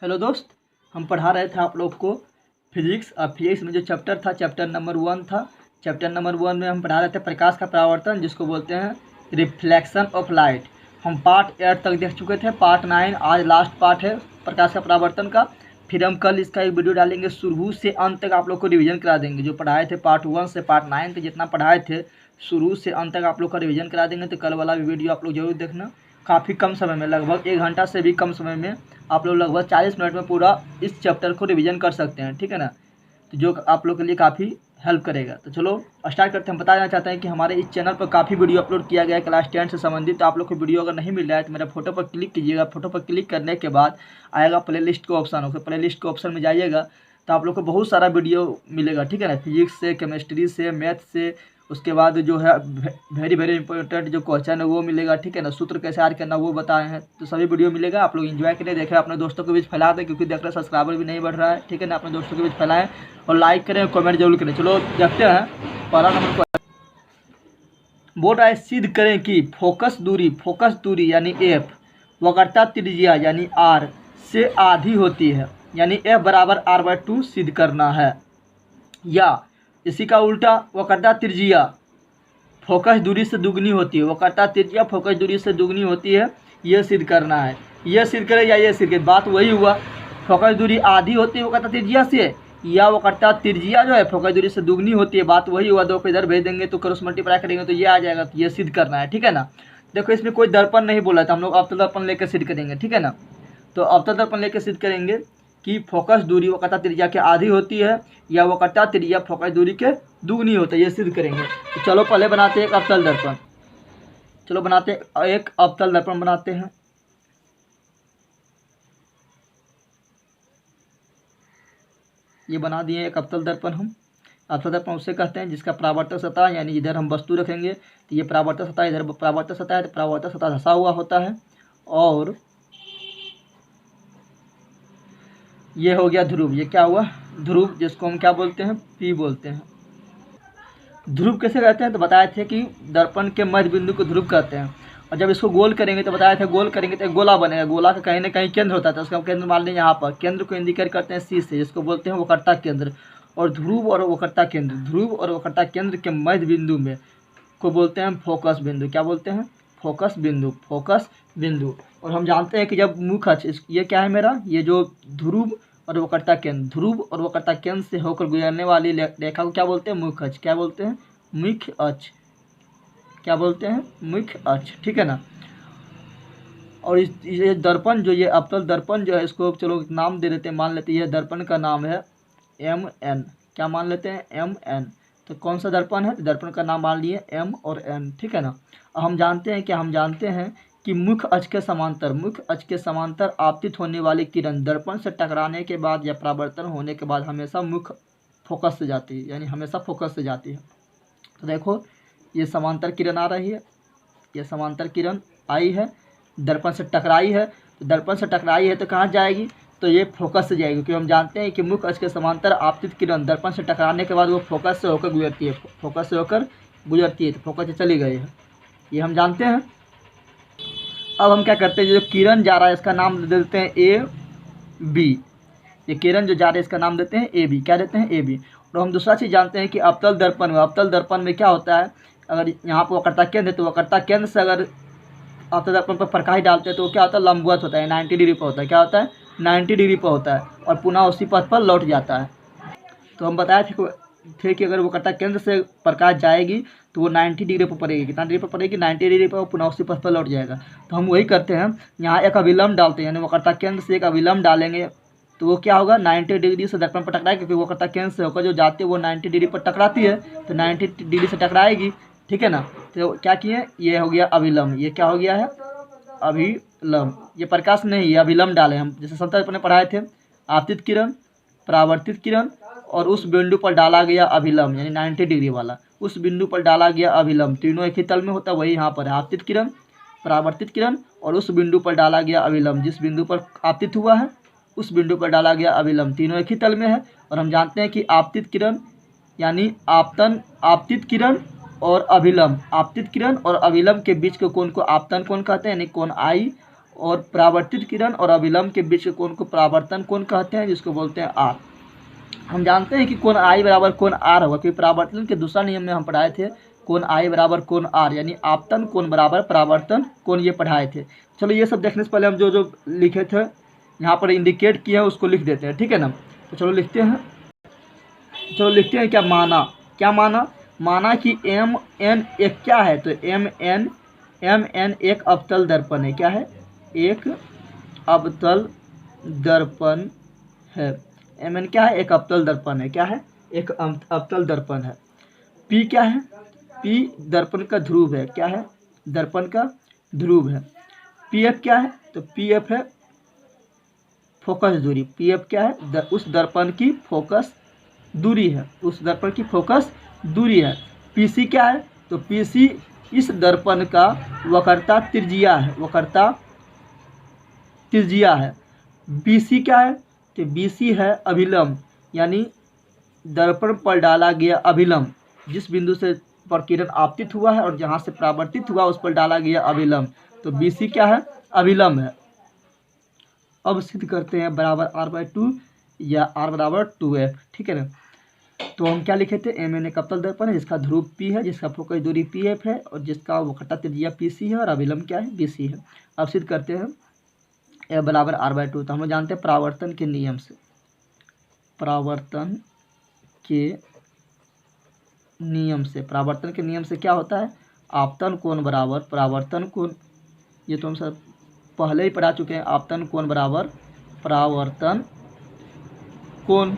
Hello दोस्त, हम पढ़ा रहे थे आप लोग को फिजिक्स। और फिजिक्स में जो चैप्टर था, चैप्टर नंबर 1 था। चैप्टर नंबर 1 में हम पढ़ा रहे थे प्रकाश का परावर्तन, जिसको बोलते हैं रिफ्लेक्शन ऑफ लाइट। हम पार्ट 8 तक देख चुके थे। पार्ट 9 आज लास्ट पार्ट है प्रकाश का परावर्तन का। फिर हम कल इसका एक वीडियो डालेंगे, शुरू से अंत तक आप लोग को रिवीजन करा देंगे। जो पढ़ाए थे पार्ट 1 से पार्ट 9 तक जितना पढ़ाए थे, शुरू से अंत तक आप लोग का रिवीजन करा देंगे। तो कल वाला भी वीडियो आप लोग जरूर देखना। काफ़ी कम समय में, लगभग 1 घंटा से भी कम समय में आप लोग लगभग 40 मिनट में पूरा इस चैप्टर को रिवीजन कर सकते हैं, ठीक है ना। तो जो आप लोग के लिए काफ़ी हेल्प करेगा। तो चलो स्टार्ट करते हैं। हम बताना चाहते हैं कि हमारे इस चैनल पर काफ़ी वीडियो अपलोड किया गया है क्लास 10 से संबंधित। तो आप लोग को वीडियो अगर नहीं मिल रहा है तो मेरा फोटो पर क्लिक कीजिएगा। फोटो पर क्लिक करने के बाद आएगा प्ले लिस्ट का ऑप्शन। उसके प्ले लिस्ट के ऑप्शन में जाइएगा तो आप लोग को बहुत सारा वीडियो मिलेगा, ठीक है ना। फिजिक्स से, केमिस्ट्री से, मैथ से, उसके बाद जो है वेरी वेरी इंपॉर्टेंट जो क्वेश्चन है वो मिलेगा, ठीक है ना। सूत्र कैसे याद करना वो बताए हैं। तो सभी वीडियो मिलेगा। आप लोग एंजॉय करें, देखें, अपने दोस्तों के बीच फैला दें, क्योंकि देख रहे सब्सक्राइबर भी नहीं बढ़ रहा है, ठीक है ना। अपने दोस्तों के बीच फैलाएं और लाइक करें, कमेंट जरूर करें। चलो देखते हैं पहला नंबर। बोर्ड आए सिद्ध करें कि फोकस दूरी यानी एफ वक्रता त्रिज्या यानी आर से आधी होती है, यानी एफ बराबर r/2 सिद्ध करना है। या इसी का उल्टा, वक्रता त्रिज्या फोकस दूरी से दुगनी होती है। वक्रता त्रिज्या फोकस दूरी से दुगनी होती है, यह सिद्ध करना है। यह सिद्ध करे या ये सिद्ध करे, बात वही हुआ। फोकस दूरी आधी होती है वक्रता त्रिज्या से, या वक्रता त्रिज्या जो है फोकस दूरी से दुगनी होती है, बात वही हुआ। दो को इधर भेज देंगे तो क्रॉस मल्टीप्लाई करेंगे तो ये आ जाएगा। तो ये सिद्ध करना है, ठीक है ना। देखो इसमें कोई दर्पण नहीं बोला था, हम लोग अवतल दर्पण लेकर सिद्ध करेंगे, ठीक है ना। तो अवतल दर्पण लेकर सिद्ध करेंगे कि फोकस दूरी वक्रता त्रिज्या के आधी होती है, या वक्रता त्रिज्या फोकस दूरी के दुगनी होता है, ये सिद्ध करेंगे। तो चलो पहले बनाते हैं एक अवतल दर्पण। चलो बनाते हैं एक अवतल दर्पण बनाते हैं। ये बना दिए एक अवतल दर्पण हम। अवतल दर्पण उसे कहते हैं जिसका परावर्तक सतह, यानी इधर हम वस्तु रखेंगे तो ये परावर्तक सतह, इधर परावर्तक सतह है तो परावर्तक सतह धंसा हुआ होता है। और ये हो गया ध्रुव। ये क्या हुआ? ध्रुव, जिसको हम क्या बोलते हैं? पी बोलते हैं। ध्रुव कैसे कहते हैं? तो बताए थे कि दर्पण के मध्य बिंदु को ध्रुव कहते हैं। और जब इसको गोल करेंगे तो बताया था गोल करेंगे तो एक गोला बनेगा। गोला का कहीं ना कहीं केंद्र होता है, उसका केंद्र मान लें यहाँ पर। केंद्र को इंडिकेट करते हैं सी से, जिसको बोलते हैं वक्रता केंद्र। और ध्रुव और वक्रता केंद्र, ध्रुव और वक्रता केंद्र के मध्य बिंदु में को बोलते हैं फोकस बिंदु। क्या बोलते हैं? फोकस बिंदु, फोकस बिंदु। और हम जानते हैं कि जब मुख्य अक्ष, ये क्या है मेरा, ये जो ध्रुव और वक्रता केंद्र, ध्रुव और वक्रता केंद्र से होकर गुजरने वाली रेखा को क्या बोलते हैं? मुख्य अक्ष। क्या बोलते हैं? मुख्य अक्ष। क्या बोलते हैं? मुख्य अक्ष, ठीक है ना। और ये दर्पण जो, ये अवतल दर्पण जो है, इसको चलो नाम दे देते हैं, मान लेते हैं ये दर्पण का नाम है MN। क्या मान लेते हैं? MN। तो कौन सा दर्पण है? दर्पण का नाम मान लिए M और N, ठीक है ना। हम जानते हैं, क्या हम जानते हैं कि मुख्य अक्ष के समांतर, मुख्य अक्ष के समांतर आपतित होने वाली किरण दर्पण से टकराने के बाद या परावर्तन होने के बाद हमेशा मुख्य फोकस से जाती है, यानी हमेशा फोकस से जाती है। तो देखो ये समांतर किरण आ रही है, ये समांतर किरण आई है, दर्पण से टकराई है। तो दर्पण से टकराई है तो कहाँ जाएगी? तो ये फोकस से जाएगी, क्योंकि हम जानते हैं कि मुख्य अक्ष के समांतर आपतित किरण दर्पण से टकराने के बाद वो फोकस से होकर गुजरती है, फोकस से होकर गुजरती है, तो फोकस से चली गई है, ये हम जानते हैं। अब हम क्या करते हैं, जो किरण जा रहा है इसका नाम दे देते हैं AB। ये किरण जो जा रही है इसका नाम देते हैं AB। क्या देते हैं? AB। और हम दूसरा चीज़ जानते हैं कि अवतल दर्पण में, अवतल दर्पण में क्या होता है, अगर यहाँ पर वक्रता केंद्र है तो वक्रता केंद्र से अगर अवतल दर्पण पर प्रकाश डालते हैं तो क्या होता है? लंबवत होता है, 90 डिग्री पर होता है। क्या होता है? 90 डिग्री पर होता है, और पुनः उसी पथ पर लौट जाता है। तो हम बताए थे कि अगर वक्रता केंद्र से प्रकाश जाएगी तो वो 90 डिग्री पर पड़ेगी। कितना डिग्री पर पड़ेगी? 90 डिग्री पर, पुनः उसी पथ पर लौट जाएगा। तो हम वही करते हैं, यहाँ एक अविलंब डालते हैं, यानी वक्रता केंद्र से एक अविलंब डालेंगे तो वो क्या होगा? 90 डिग्री से दर्पण पर टकराएगी, क्योंकि वक्रता केंद्र से होकर जो जाती है वो 90 डिग्री पर टकराती है, तो 90 डिग्री से टकराएगी, ठीक है ना। तो क्या किए? ये हो गया अविलंब। ये क्या हो गया है? अभिलंब। ये प्रकाश नहीं, ये अभिलंब डाले हम, जैसे समतल दर्पण में पढ़ाए थे, आपतित किरण, परावर्तित किरण, और उस बिंदु पर डाला गया अभिलंब, यानी 90 डिग्री वाला, उस बिंदु पर डाला गया अभिलंब। तीनों एक ही तल में होता है, वही यहाँ पर है, आपतित किरण, परावर्तित किरण, और उस बिंदु पर डाला गया अभिलंब। जिस बिंदु पर आपतित हुआ है उस बिंदु पर डाला गया अभिलंब, तीनों एक ही तल में है। और हम जानते हैं कि आपतित किरण यानी आपतन, आपतित किरण और अभिलंब, आपतित किरण और अभिलंब के बीच के कोण को आपतन कोण कहते हैं, यानी कोण I। और परावर्तित किरण और अभिलंब के बीच के कोण को परावर्तन कोण कहते हैं, जिसको बोलते हैं आर। हम जानते हैं कि कोण आई बराबर कोण आर होगा, क्योंकि परावर्तन के दूसरा नियम में हम पढ़ाए थे कोण आई बराबर कोण आर, यानी आपतन कोण बराबर परावर्तन कोण, ये पढ़ाए थे। चलो ये सब देखने से पहले हम जो जो लिखे थे यहाँ पर इंडिकेट किया है उसको लिख देते हैं, ठीक है ना। तो चलो लिखते हैं, क्या माना, माना कि एम एन एक क्या है, तो एम एन एक अवतल दर्पण है। क्या है? एक अवतल दर्पण है। एम एन क्या है? एक अवतल दर्पण है। क्या है? एक अवतल दर्पण है। पी क्या है? पी दर्पण का ध्रुव है। क्या है? दर्पण का ध्रुव है। पी एफ क्या है? तो पी एफ है फोकस दूरी। पी एफ क्या है? उस दर्पण की फोकस दूरी है, उस दर्पण की फोकस दूरी है। पी सी क्या है? तो पी सी इस दर्पण का वक्रता त्रिज्या है, वक्रता त्रिज्या है। बी सी क्या है? तो बी सी है अभिलंब, यानी दर्पण पर डाला गया अभिलंब, जिस बिंदु से प्रकिरण आपतित हुआ है और जहाँ से परावर्तित हुआ उस पर डाला गया अभिलंब, तो बी सी क्या है? अभिलंब है। अब सिद्ध करते हैं बराबर r/2 या r बराबर 2f, ठीक है ना। तो हम क्या लिखे थे? एम एन एक अवतल दर्पण है जिसका ध्रुव p है, जिसका फोकस दूरी pf है और जिसका वक्रता त्रिज्या pc है और अभिलंब क्या है? bc है। अब सिद्ध करते हैं f बराबर r/2। तो हम लोग जानते हैं परावर्तन के नियम से, परावर्तन के नियम से क्या होता है? आपतन कोण बराबर परावर्तन कोण, ये तो हम सब पहले ही पढ़ा चुके हैं। आपतन कोण बराबर परावर्तन कोण।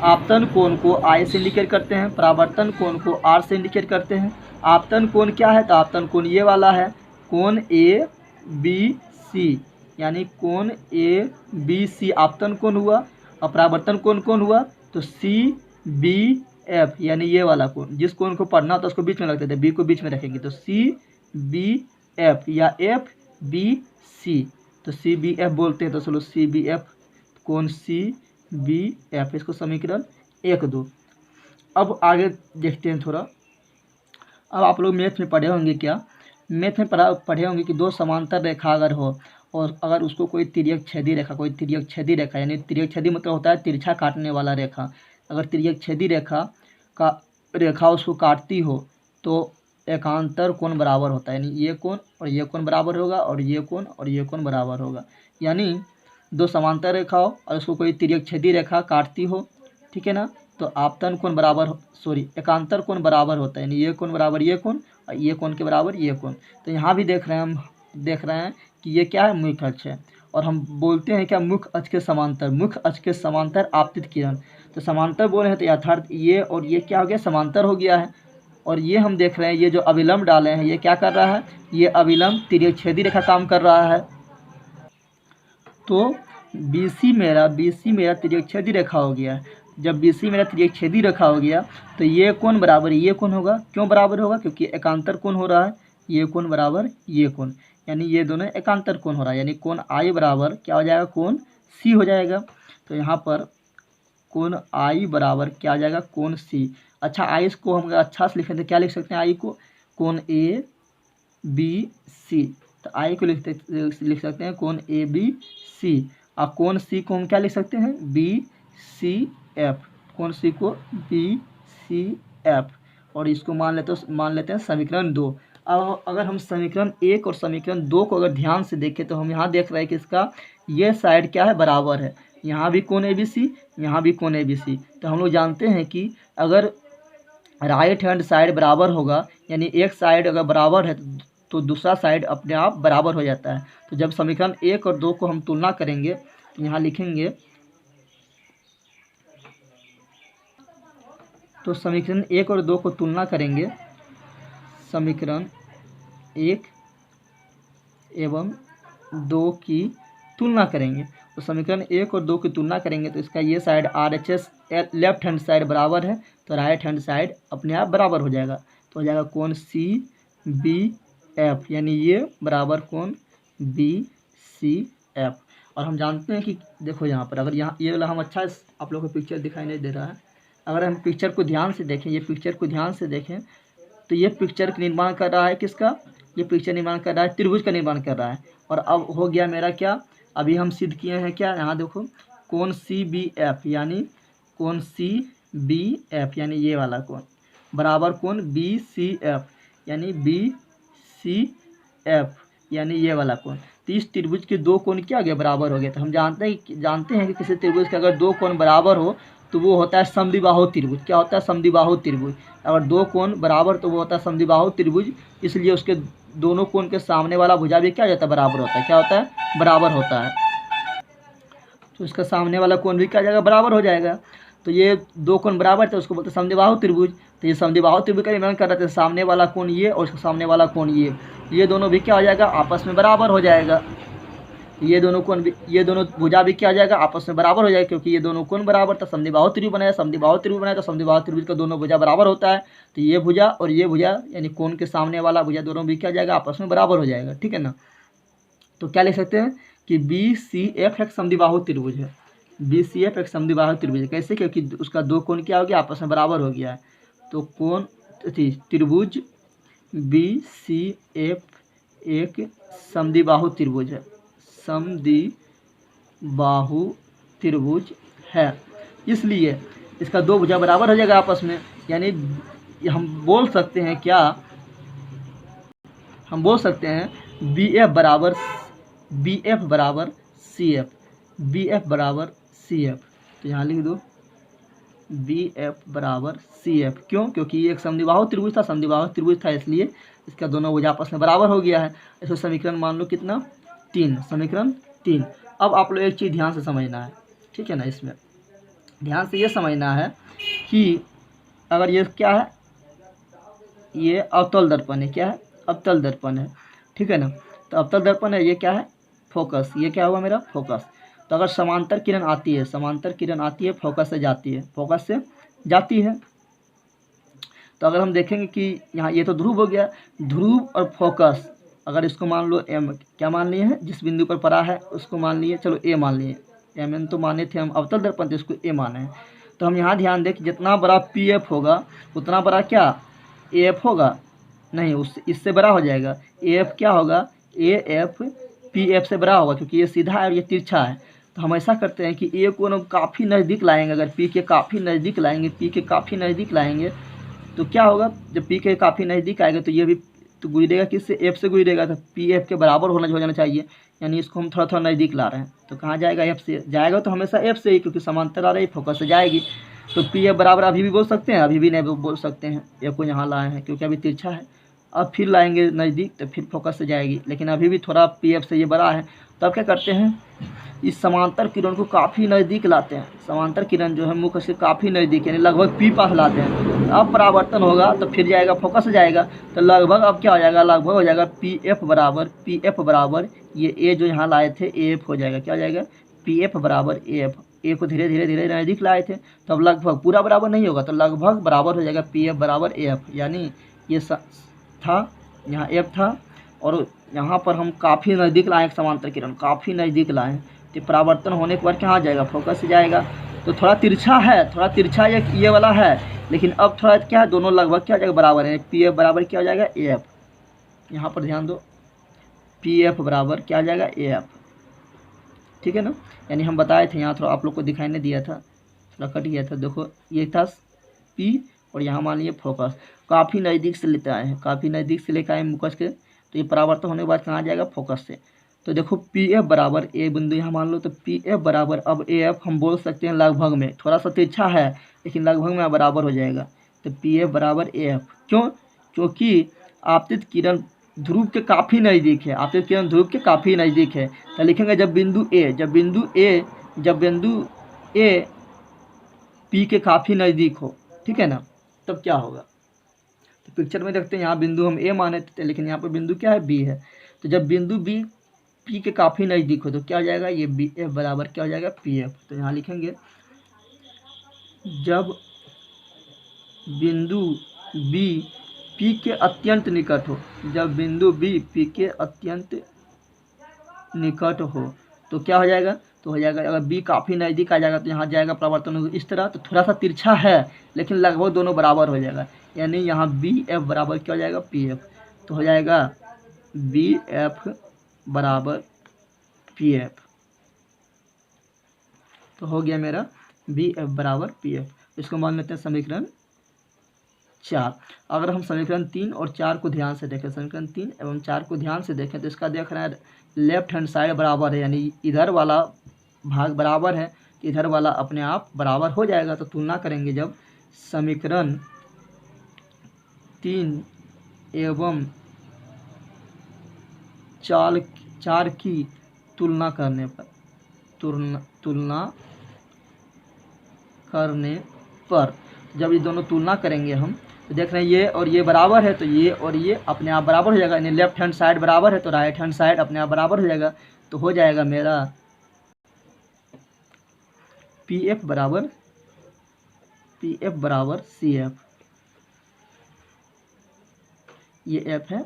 आपतन कोण को I से इंडिकेट करते हैं, परावर्तन कोण को R से इंडिकेट करते हैं। आपतन कोण क्या है? तो आपतन कोण ये वाला है, कोण ABC, यानी कोण ABC आपतन कोण हुआ। और परावर्तन कोण कौन हुआ? तो CBF, यानी ये वाला कोण। जिस कोण को पढ़ना तो उसको बीच में रखते थे, B को बीच में रखेंगे तो CBF या FBC, तो CBF बोलते हैं। तो चलो CBF, कोण CBF, इसको समीकरण 1-2। अब आगे देखते हैं थोड़ा। अब आप लोग मैथ में पढ़े होंगे, क्या मैथ में पढ़े होंगे कि दो समांतर रेखा अगर हो और अगर उसको कोई तिर्यक छेदी रेखा, यानी तिर्यक छेदी मतलब होता है तिरछा काटने वाला रेखा। अगर तिर्यक छेदी रेखा उसको काटती हो तो एकांतर कोण बराबर होता है, यानी ये कोण और ये कोण बराबर होगा और ये कोण और ये कोण बराबर होगा। यानी दो समांतर रेखा हो और उसको कोई तिर्यक छेदी रेखा काटती हो, ठीक है ना, तो आपतन कोण बराबर एकांतर कोण बराबर होता है, यानी ये कोण बराबर ये कोण और ये कोण के बराबर ये कोण। तो यहाँ भी देख रहे हैं कि ये क्या है? मुख्य अक्ष है। और हम बोलते हैं क्या? मुख्य अक्ष के समांतर आपतित किरण। तो समांतर बोले हैं तो यथार्थ ये और ये क्या हो गया? समांतर हो गया है। और ये हम देख रहे हैं ये जो अभिलंब डाले हैं ये क्या कर रहा है? ये अभिलंब तिर्यक छेदी रेखा काम कर रहा है। तो BC मेरा तिर्यक छेदी रेखा हो गया है। जब BC मेरा तिर्यक छेदी रेखा हो गया तो ये कोण बराबर ये कोण होगा। क्यों बराबर होगा? क्योंकि एकांतर कोण हो रहा है। ये कोण बराबर ये कोण, यानी ये दोनों एकांतर कोण हो रहा है, यानी कोण I बराबर क्या हो जाएगा? कोण C हो जाएगा। तो यहाँ पर कोण I बराबर क्या आ जाएगा? कोण C। अच्छा, I को हम अच्छा से लिखें तो क्या लिख सकते हैं? I को कोण ABC, तो I को लिख सकते हैं कोण ABC। और कोण C को हम क्या लिख सकते हैं? BCF, कोण C को BCF। और इसको मान लेते हैं समीकरण 2। अब अगर हम समीकरण 1 और समीकरण 2 को अगर ध्यान से देखें तो हम यहाँ देख रहे हैं कि इसका ये साइड क्या है? बराबर है। यहाँ भी कोण ABC, यहाँ भी कोण ABC। तो हम लोग जानते हैं कि अगर राइट हैंड साइड बराबर होगा, यानी एक साइड अगर बराबर है तो दूसरा साइड अपने आप बराबर हो जाता है। तो जब समीकरण 1 और 2 को हम तुलना करेंगे तो यहाँ लिखेंगे, तो समीकरण 1 और 2 को तुलना करेंगे, समीकरण 1 एवं 2 की तुलना करेंगे। तो समीकरण 1 और 2 की तुलना करेंगे तो इसका ये side RHS left hand side बराबर है तो राइट हैंड साइड अपने आप बराबर हो जाएगा। तो हो जाएगा कोण CBF, यानी ये बराबर कोण BCF। और हम जानते हैं कि देखो यहाँ पर अगर ये वाला हम अच्छा आप लोगों को पिक्चर दिखाई नहीं दे रहा है, अगर हम पिक्चर को ध्यान से देखें, ये पिक्चर को ध्यान से देखें तो ये पिक्चर निर्माण कर रहा है किसका, ये पिक्चर निर्माण कर रहा है त्रिभुज का निर्माण कर रहा है। और अब हो गया मेरा क्या, अभी हम सिद्ध किए हैं क्या, यहाँ देखो कोण सी बी एफ यानी कोण सी बी एफ यानी ये वाला कोण बराबर कोण बी सी एफ यानी बी सी एफ यानी ये वाला कोण। तो इस त्रिभुज के दो कोण क्या हो गया, बराबर हो गया। तो हम जानते हैं कि किसी त्रिभुज के अगर दो कोण बराबर हो तो वो होता है समद्विबाहु त्रिभुज। क्या होता है, समद्विबाहु त्रिभुज। अगर दो कोण बराबर तो वो होता है समद्विबाहु त्रिभुज, इसलिए उसके दोनों कोण के सामने वाला भुजा भी क्या हो जाता है, बराबर होता है। क्या होता है, बराबर होता है। तो इसका सामने वाला कोण भी क्या हो जाएगा, बराबर हो जाएगा। तो ये दो कोण बराबर थे, उसको बोलते हैं समद्विबाहु त्रिभुज। तो ये समद्विबाहु त्रिभुज का निर्माण कर रहे थे, सामने वाला कोण ये और इसका सामने वाला कोण ये दोनों भी क्या हो जाएगा, आपस में बराबर हो जाएगा। ये दोनों कोण भी, ये दोनों भुजा भी क्या हो जाएगा, आपस में बराबर हो जाएगा, क्योंकि ये दोनों कोण बराबर था। समद्विबाहु त्रिभुज बनाया, समद्विबाहु त्रिभुज बनाया तो समद्विबाहु त्रिभुज का दोनों भुजा बराबर होता है। तो ये भुजा और ये भुजा यानी कोण के सामने वाला भुजा दोनों भी क्या हो जाएगा, आपस में बराबर हो जाएगा। ठीक है ना। तो क्या लिख सकते हैं कि बी सी एफ एक समद्विबाहु त्रिभुज है। बी सी एफ एक समद्विबाहु त्रिभुज है। कैसे, क्योंकि उसका दो कोण क्या हो गया, आपस में बराबर हो गया है। तो कोण त्रिभुज बी सी एफ एक समद्विबाहु त्रिभुज है, समद्विबाहु त्रिभुज है। इसलिए इसका दो भुजा बराबर हो जाएगा आपस में। यानी हम बोल सकते हैं क्या, हम बोल सकते हैं बी एफ बराबर सी एफ, बी एफ बराबर सी एफ। तो यहाँ लिख दो बी एफ बराबर सी एफ। क्यों, क्योंकि ये एक समद्विबाहु त्रिभुज था, समद्विबाहु त्रिभुज था इसलिए इसका दोनों भुजा आपस में बराबर हो गया है। इसको समीकरण मान लो कितना, 3, समीकरण 3। अब आप लोग एक चीज़ ध्यान से समझना है, ठीक है ना। इसमें ध्यान से ये समझना है कि अगर ये क्या है, ये अवतल दर्पण है। क्या है, अवतल दर्पण है। ठीक है ना। तो अवतल दर्पण है, ये क्या है, फोकस। ये क्या हुआ, मेरा फोकस। तो अगर समांतर किरण आती है, समांतर किरण आती है, फोकस से जाती है, फोकस से जाती है। तो अगर हम देखेंगे कि यहाँ ये तो ध्रुव हो गया, ध्रुव और फोकस अगर इसको मान लो एम, क्या मान लिए हैं, जिस बिंदु पर पड़ा है उसको मान लिए, चलो ए मान लिए, एम एन तो माने थे हम, अवतल दर्पण थे इसको ए माने हैं। तो हम यहाँ ध्यान दें कि जितना बड़ा पी एफ होगा उतना बड़ा क्या ए एफ होगा, नहीं, उससे इससे बड़ा हो जाएगा। ए एफ क्या होगा, ए एफ पी एफ से बड़ा होगा, क्योंकि ये सीधा है और ये तिरछा है। तो हम ऐसा करते हैं कि ए को हम काफ़ी नज़दीक लाएंगे। अगर पी के काफ़ी नज़दीक लाएंगे, पी के काफ़ी नज़दीक लाएंगे तो क्या होगा, जब पी के काफ़ी नज़दीक आएगा तो ये भी तो गुजरेगा किससे, एफ से गुजरेगा। तो पी एफ के बराबर हो जाना चाहिए, यानी इसको हम थोड़ा थोड़ा नज़दीक ला रहे हैं। तो कहाँ जाएगा, एफ से जाएगा। तो हमेशा एफ से ही, क्योंकि समांतर आ रही है, फोकस से जाएगी। तो पी एफ बराबर अभी भी बोल सकते हैं, अभी भी नहीं बोल सकते हैं, एफ को यहाँ लाए हैं क्योंकि अभी तिरछा है। अब फिर लाएंगे नज़दीक तो फिर फोकस से जाएगी, लेकिन अभी भी थोड़ा पी एफ से ये बड़ा है। तो अब क्या करते हैं, इस समांतर किरण को काफ़ी नज़दीक लाते हैं। समांतर किरण जो है मुख्य से काफ़ी नज़दीक यानी लगभग पी पास लाते हैं। अब परावर्तन होगा तो फिर जाएगा, फोकस से जाएगा। तो लगभग अब क्या हो जाएगा, लगभग हो जाएगा पी एफ बराबर ये ए जो यहाँ लाए थे ए एफ हो जाएगा। क्या हो जाएगा, पी एफ बराबर ए एफ। ए को धीरे धीरे नज़दीक लाए थे, तो अब लगभग, पूरा बराबर नहीं होगा तो लगभग बराबर हो जाएगा पी एफ बराबर ए एफ। यानी ये था, यहाँ एफ था और यहाँ पर हम काफ़ी नज़दीक लाएँ, समांतर किरण काफ़ी नज़दीक लाएँ। तो परावर्तन होने के बाद कहाँ जाएगा, फोकस से जाएगा। तो थोड़ा तिरछा है, थोड़ा तिरछा ये वाला है, लेकिन अब थोड़ा क्या है, दोनों लगभग क्या हो जाएगा, बराबर है। पी एफ बराबर क्या हो जाएगा, ए एफ। यहाँ पर ध्यान दो, पी एफ बराबर क्या आ जाएगा, ए एफ। ठीक है ना। यानी हम बताए थे, यहाँ थोड़ा आप लोग को दिखाई नहीं दिया था, थोड़ा कट गया था। देखो ये था पी और यहाँ मान लीजिए फोकस, काफ़ी नज़दीक से लेते आए हैं, काफ़ी नज़दीक से लेकर आए मुकस के। तो ये परावर्तन होने के बाद कहाँ जाएगा, फोकस से। तो देखो पी एफ बराबर ए बिंदु यहाँ मान लो, तो पी एफ बराबर अब ए एफ हम बोल सकते हैं लगभग में, थोड़ा सा तिरछा है लेकिन लगभग में बराबर हो जाएगा। तो पी एफ बराबर ए एफ। क्यों, क्योंकि आपतित किरण ध्रुव के काफ़ी नज़दीक है, आपतित किरण ध्रुव के काफ़ी नज़दीक है। तो लिखेंगे जब बिंदु ए पी के काफ़ी नज़दीक हो, ठीक है ना, तब क्या होगा। तो पिक्चर में देखते हैं, यहाँ बिंदु हम ए माने थे लेकिन यहाँ पर बिंदु क्या है, बी है। तो जब बिंदु बी पी के काफ़ी नज़दीक हो तो क्या हो जाएगा, ये बी एफ बराबर क्या हो जाएगा, पी एफ। तो यहाँ लिखेंगे जब बिंदु बी पी के अत्यंत निकट हो, जब बिंदु बी पी के अत्यंत निकट हो तो क्या हो जाएगा, तो हो जाएगा, अगर बी काफ़ी नज़दीक आ जाएगा तो यहाँ जाएगा परावर्तन होगा इस तरह, तो थोड़ा सा तिरछा है लेकिन लगभग दोनों बराबर हो जाएगा, यानी यहाँ बी एफ बराबर क्या हो जाएगा, पी एफ। तो हो जाएगा बी एफ बराबर पी एफ। तो हो गया मेरा बी एफ बराबर पी एफ। इसको मान लेते हैं समीकरण 4। अगर हम समीकरण 3 और 4 को ध्यान से देखें, समीकरण 3 एवं 4 को ध्यान से देखें तो इसका देख रहे हैं लेफ्ट हैंड साइड बराबर है, यानी इधर वाला भाग बराबर है, इधर वाला अपने आप बराबर हो जाएगा। तो तुलना करेंगे जब समीकरण 3 एवं 4 की तुलना करने पर, तुलना करने पर जब ये दोनों तुलना करेंगे हम तो देख रहे हैं ये और ये बराबर है, तो ये और ये अपने आप बराबर हो जाएगा, यानी लेफ्ट हैंड साइड बराबर है तो राइट हैंड साइड अपने आप बराबर हो जाएगा। तो हो जाएगा मेरा पी एफ बराबर सी एफ, ये एफ है,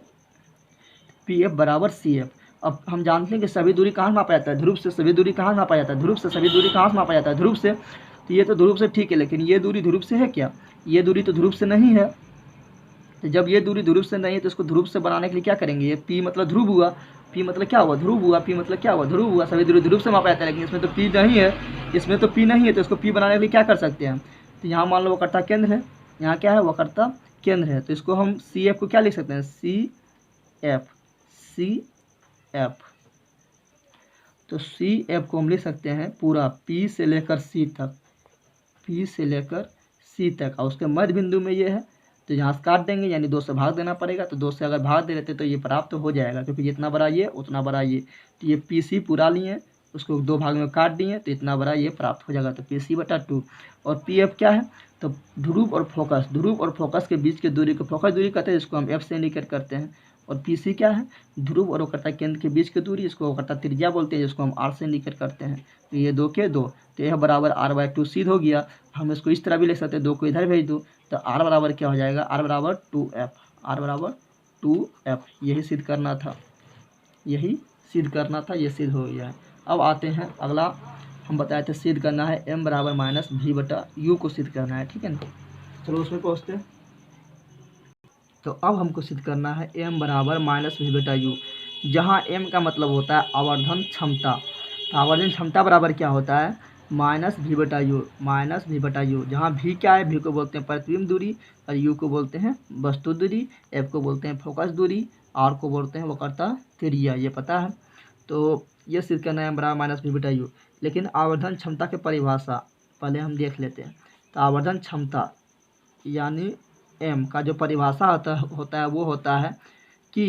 पी एफ बराबर सी एफ। अब हम जानते हैं कि सभी दूरी कहाँ से मापा जाता है, ध्रुव से सभी दूरी कहाँ से मापा जाता है, ध्रुव से सभी दूरी कहाँ से मापा जाता है, ध्रुव से। तो ये तो ध्रुव से ठीक है, लेकिन ये दूरी ध्रुव से है क्या, ये दूरी तो ध्रुव से नहीं है। तो जब ये दूरी ध्रुव से नहीं है तो इसको ध्रुव से बनाने के लिए क्या करेंगे, ये पी मतलब ध्रुव हुआ, पी मतलब क्या हुआ, ध्रुव हुआ, पी मतलब क्या हुआ, ध्रुव हुआ। सभी दूरी ध्रुव से मापा जाता है, लेकिन इसमें तो पी नहीं है, इसमें तो पी नहीं है, तो इसको पी बनाने के लिए क्या कर सकते हैं। तो यहाँ मान लो वक्रता केंद्र है, यहाँ क्या है, वक्रता केंद्र है, तो इसको हम सी एफ को क्या लिख सकते हैं, सी एफ। तो सी एफ को हम लिख सकते हैं पूरा पी से लेकर सी तक, पी से लेकर सी तक, और उसके मध्य बिंदु में ये है, तो यहाँ से काट देंगे, यानी 2 से भाग देना पड़ेगा। तो 2 से अगर भाग दे देते तो ये प्राप्त तो हो जाएगा, क्योंकि जितना बड़ा ये उतना बड़ा ये। तो ये पी सी पूरा लिए, उसको 2 भाग में काट दिए, तो इतना बड़ा ये प्राप्त हो जाएगा। तो पी सी बटा 2। और पी एफ क्या है, तो ध्रुव और फोकस, ध्रुव और फोकस के बीच की दूरी को फोकस दूरी कहते हैं, जिसको हम एफ से इंडिकेट करते हैं। और पी सी क्या है, ध्रुव और वक्रता केंद्र के बीच की दूरी, इसको वक्रता त्रिज्या बोलते हैं, जिसको हम आर से इंडिकेट करते हैं। तो ये 2 के 2, तो यह बराबर r/2 सिद्ध हो गया। हम इसको इस तरह भी लिख सकते हैं, 2 को इधर भेज दो तो r बराबर क्या हो जाएगा, r बराबर 2f, r बराबर 2f। यही सिद्ध करना था, यही सिद्ध करना था, ये सिद्ध हो गया है। अब आते हैं अगला, हम बताए थे सिद्ध करना है m बराबर माइनस v बटा u को सिद्ध करना है, ठीक है ना। चलो उसमें पहुँचते हैं। तो अब हमको सिद्ध करना है m बराबर माइनस v बटा u, जहाँ m का मतलब होता है आवर्धन क्षमता। तो आवर्धन क्षमता बराबर क्या होता है, माइनस v बटा यू, माइनस v बटा यू, जहाँ v क्या है, v को बोलते हैं प्रतिबिंब दूरी, और u को बोलते हैं वस्तु दूरी, f को बोलते हैं फोकस दूरी, r को बोलते हैं वक्रता त्रिज्या, ये पता है। तो ये सिद्ध करना है m बराबर माइनस v बटा यू। लेकिन आवर्धन क्षमता की परिभाषा पहले हम देख लेते हैं। तो आवर्धन क्षमता यानी m का जो परिभाषा होता है वो होता है कि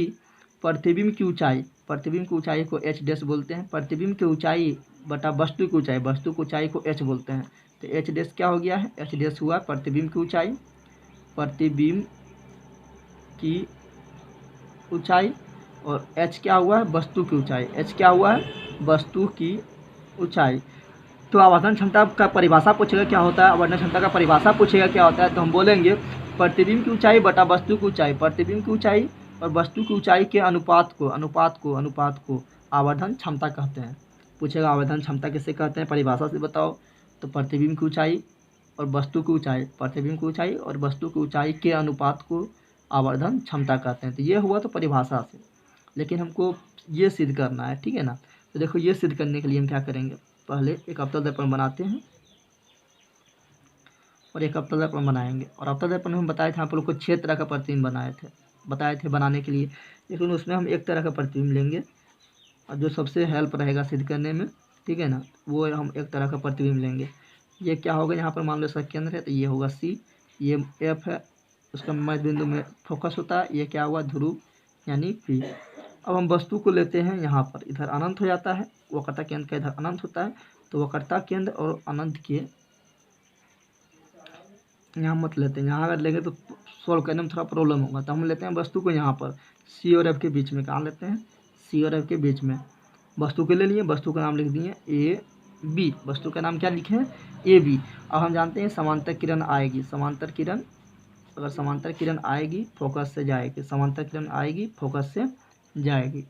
प्रतिबिंब की ऊंचाई, प्रतिबिंब की ऊंचाई को h डैश बोलते हैं, प्रतिबिंब की ऊंचाई बटा वस्तु की ऊंचाई, वस्तु की ऊंचाई को h बोलते हैं। तो h डैश क्या हो गया है, h डैश हुआ प्रतिबिंब की ऊंचाई, प्रतिबिंब की ऊंचाई, और h क्या हुआ है, वस्तु की ऊंचाई, h क्या हुआ है, वस्तु की ऊंचाई। तो आवर्धन क्षमता का परिभाषा पूछेगा क्या होता है, आवर्धन क्षमता का परिभाषा पूछेगा क्या होता है, तो हम बोलेंगे प्रतिबिंब की ऊंचाई बटा वस्तु की ऊंचाई, प्रतिबिंब की ऊंचाई और वस्तु की ऊंचाई के अनुपात को आवर्धन क्षमता कहते हैं। पूछेगा आवर्धन क्षमता किसे कहते हैं, परिभाषा से बताओ। तो प्रतिबिंब की ऊंचाई और वस्तु की ऊंचाई, प्रतिबिंब की ऊंचाई और वस्तु की ऊंचाई के अनुपात को आवर्धन क्षमता कहते हैं। तो ये हुआ तो परिभाषा से, लेकिन हमको ये सिद्ध करना है, ठीक है ना। तो देखो ये सिद्ध करने के लिए हम क्या करेंगे, पहले एक अवतल दर्पण बनाते हैं और एक अवतल दर्पण बनाएंगे। और अवतल दर्पण में हम बताए थे आप लोग को 6 तरह का प्रतिबिंब बताए थे बनाने के लिए, लेकिन उसमें हम एक तरह का प्रतिबिंब लेंगे और जो सबसे हेल्प रहेगा सिद्ध करने में, ठीक है ना, वो हम एक तरह का प्रतिबिंब लेंगे। ये क्या होगा, यहाँ पर मान लो इसका केंद्र है तो ये होगा C, ये F है, उसका मध्य बिंदु में फोकस होता है, ये क्या हुआ ध्रुव यानी P। अब हम वस्तु को लेते हैं, यहाँ पर इधर अनंत हो जाता है, वक्रता केंद्र का इधर अनंत होता है, तो वक्रता केंद्र और अनंत के यहाँ मत लेते हैं, यहाँ अगर लेंगे तो सॉल्व करने में थोड़ा प्रॉब्लम होगा। तो हम लेते हैं वस्तु को यहाँ पर C और F के बीच में, कहाँ लेते हैं, C और F के बीच में वस्तु के ले लिए, वस्तु का नाम लिख दिए AB, वस्तु का नाम क्या लिखे हैं, AB। अब हम जानते हैं समांतर किरण आएगी, समांतर किरण, अगर समांतर किरण आएगी फोकस से जाएगी, समांतर किरण आएगी फोकस से जाएगी।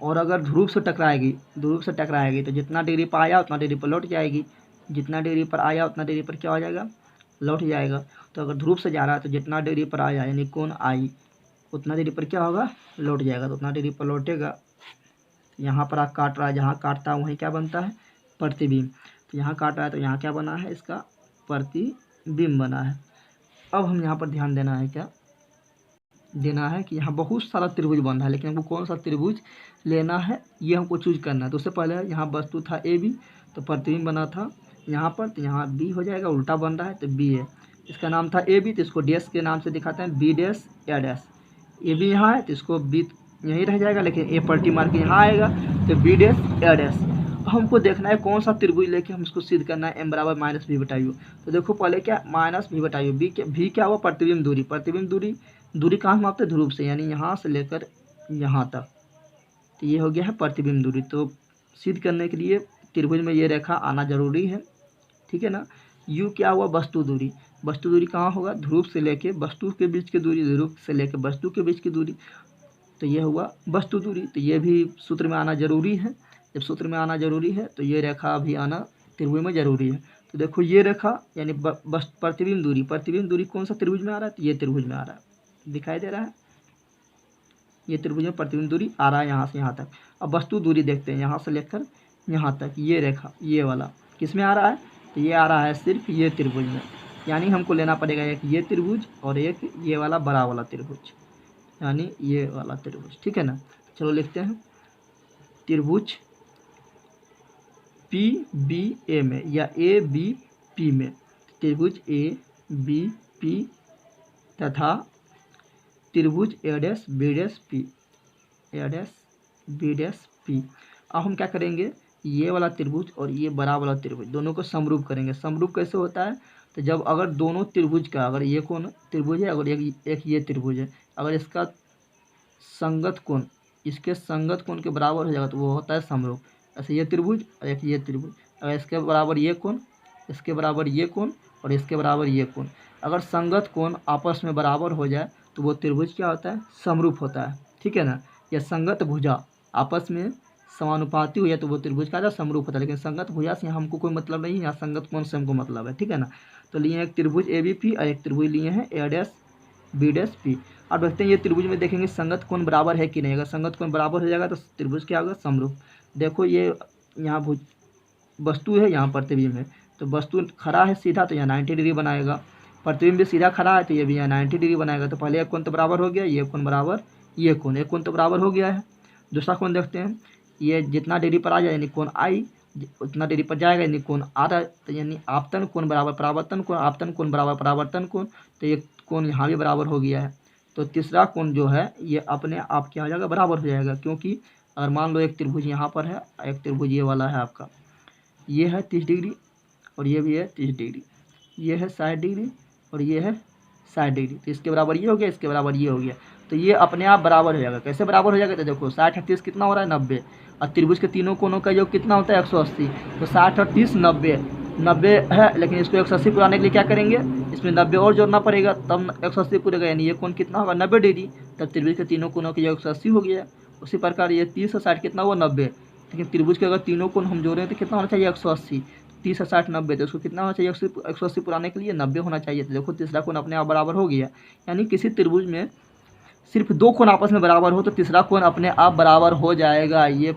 और अगर ध्रुव से टकराएगी तो जितना डिग्री पर आया उतना डिग्री पर लौट जाएगी, जितना डिग्री पर आया उतना डिग्री पर क्या हो जाएगा, लौट जाएगा। तो अगर ध्रुव से जा रहा है तो जितना डिग्री पर आया यानी कोण आई उतना डिग्री पर क्या होगा, लौट जाएगा। तो उतना डिग्री पर लौटेगा। यहाँ पर आप काट रहा है, जहाँ काटता है वहीं क्या बनता है, प्रतिबिंब। तो यहाँ काट रहा है तो यहाँ क्या बना है, इसका प्रतिबिंब बना है। अब हम यहाँ पर ध्यान देना है, क्या देना है कि यहाँ बहुत सारा त्रिभुज बन रहा है, लेकिन हमको कौन सा त्रिभुज लेना है ये हमको चूज करना है। तो उससे पहले यहाँ वस्तु था ए बी, तो प्रतिबिंब बना था यहाँ पर, तो यहाँ बी हो जाएगा, उल्टा बन रहा है तो बी है। इसका नाम था ए बी, तो इसको डैश के नाम से दिखाते हैं, बी डैश या डैश। ए बी यहाँ है तो इसको बी यहीं रह जाएगा, लेकिन ए पलटी मार के यहाँ आएगा तो बी डैश या डैश। हमको देखना है कौन सा त्रिभुज लेके हम इसको सिद्ध करना है, m बराबर माइनस भी बटा यू। तो देखो पहले क्या माइनस भी बटा यू, भी क्या हुआ, प्रतिबिंब दूरी। प्रतिबिंब दूरी कहाँ से मापते हैं, ध्रुव से, यानी यहाँ से लेकर यहाँ तक। तो ये हो गया है प्रतिबिंब दूरी। तो सिद्ध करने के लिए त्रिभुज में ये रेखा आना जरूरी है, ठीक है ना। यू क्या हुआ, वस्तु दूरी। वस्तु दूरी कहाँ होगा, ध्रुव से लेके वस्तु के बीच की दूरी, ध्रुव से लेके वस्तु के बीच की दूरी। तो ये हुआ वस्तु दूरी। तो ये भी सूत्र में आना जरूरी है। जब सूत्र में आना जरूरी है तो ये रेखा भी आना त्रिभुज में जरूरी है। तो देखो ये रेखा यानी प्रतिबिंब दूरी कौन सा त्रिभुज में आ रहा है, तो ये त्रिभुज में आ रहा है, दिखाई दे रहा है, ये त्रिभुज में प्रतिबिंब दूरी आ रहा है यहाँ से यहाँ तक। अब वस्तु दूरी देखते हैं, यहाँ से लेकर यहाँ तक, ये रेखा ये वाला किस में आ रहा है, तो ये आ रहा है सिर्फ ये त्रिभुज में। यानी हमको लेना पड़ेगा एक ये त्रिभुज और एक ये वाला बड़ा वाला त्रिभुज, यानी ये वाला त्रिभुज, ठीक है ना। चलो लिखते हैं त्रिभुज पी बी ए में या ए बी पी में, त्रिभुज ए बी पी तथा त्रिभुज ए डैश बी डैश पी, ए डैश बी डैश पी। अब हम क्या करेंगे, ये वाला त्रिभुज और ये बड़ा वाला त्रिभुज दोनों को समरूप करेंगे। समरूप कैसे होता है, तो जब अगर दोनों त्रिभुज का, अगर ये कोण त्रिभुज है, अगर एक ये त्रिभुज है, अगर इसका संगत कोण इसके संगत कोण के बराबर हो जाएगा तो वो होता है समरूप। ऐसे ये त्रिभुज और एक ये त्रिभुज, अगर इसके बराबर ये कोण, इसके बराबर ये कोण और इसके बराबर ये कोण, अगर संगत कोण आपस में बराबर हो जाए तो वो त्रिभुज क्या होता है, समरूप होता है, ठीक है ना। या संगत भुजा आपस में समानुपाती हो जाए तो वो त्रिभुज का समरूप होता है। लेकिन संगत भुजा से हमको कोई मतलब नहीं है, यहाँ संगत कोण से हमको मतलब है, ठीक है ना। तो लिए एक त्रिभुज ए बी पी और एक त्रिभुज लिए हैं ए डैश बी डैश पी। अब देखते हैं ये त्रिभुज में देखेंगे संगत कोण बराबर है कि नहीं। अगर संगत कोण बराबर हो जाएगा तो त्रिभुज क्या होगा, समरूप। देखो ये यहाँ वस्तु है, यहाँ प्रतिबिंब है, तो वस्तु खड़ा है सीधा तो यहाँ 90 डिग्री बनाएगा, प्रतिबिंब भी सीधा खड़ा है तो ये भी यहाँ 90 डिग्री बनाएगा। तो पहले एक कोण तो बराबर हो गया, ये कोण बराबर ये कोण, एक कोण तो बराबर हो गया है। दूसरा कोण देखते हैं, ये जितना डिग्री पर आ जाए यानी कोण आई उतना डिग्री पर जाएगा, यानी कोण आ रहा है तो यानी आपतन कोण बराबर परावर्तन कोण, आपतन कोण बराबर परावर्तन कोण, तो ये कोण यहाँ भी बराबर हो गया है। तो तीसरा कोण जो है ये अपने आप क्या हो जाएगा, बराबर हो जाएगा। क्योंकि अगर मान लो एक त्रिभुज यहाँ पर है, एक त्रिभुज ये वाला है आपका, ये है 30 डिग्री और ये भी है 30 डिग्री, ये है 60 डिग्री और ये है 60 डिग्री, तो इसके बराबर ये हो गया, इसके बराबर ये हो गया, तो ये अपने आप बराबर हो जाएगा। कैसे बराबर हो जाएगा, तो देखो 60 और 30 कितना हो रहा है, 90, और त्रिभुज के तीनों कोणों का योग कितना होता है, 180। तो 60 और 30 90 है, लेकिन इसको 180 पुराने के लिए क्या करेंगे, इसमें 90 और जोड़ना पड़ेगा तब 180 पूरेगा, यानी ये कोण कितना होगा, 90 डिग्री। तब त्रिभुज के तीनों कोणों का योग 180 हो गया। उसी प्रकार ये 30 और 60 कितना हुआ, 90, लेकिन त्रिभुज के अगर तीनों कोण हम जोड़ें तो कितना होना चाहिए, 180। 30 और 60 90, तो उसको कितना होना चाहिए, 180 पुराने के लिए 90 होना चाहिए। तो देखो तीसरा कोण अपने आप बराबर हो गया। यानी किसी त्रिभुज में सिर्फ दो कोण आपस में बराबर हो तो तीसरा कोण अपने आप बराबर हो जाएगा। ये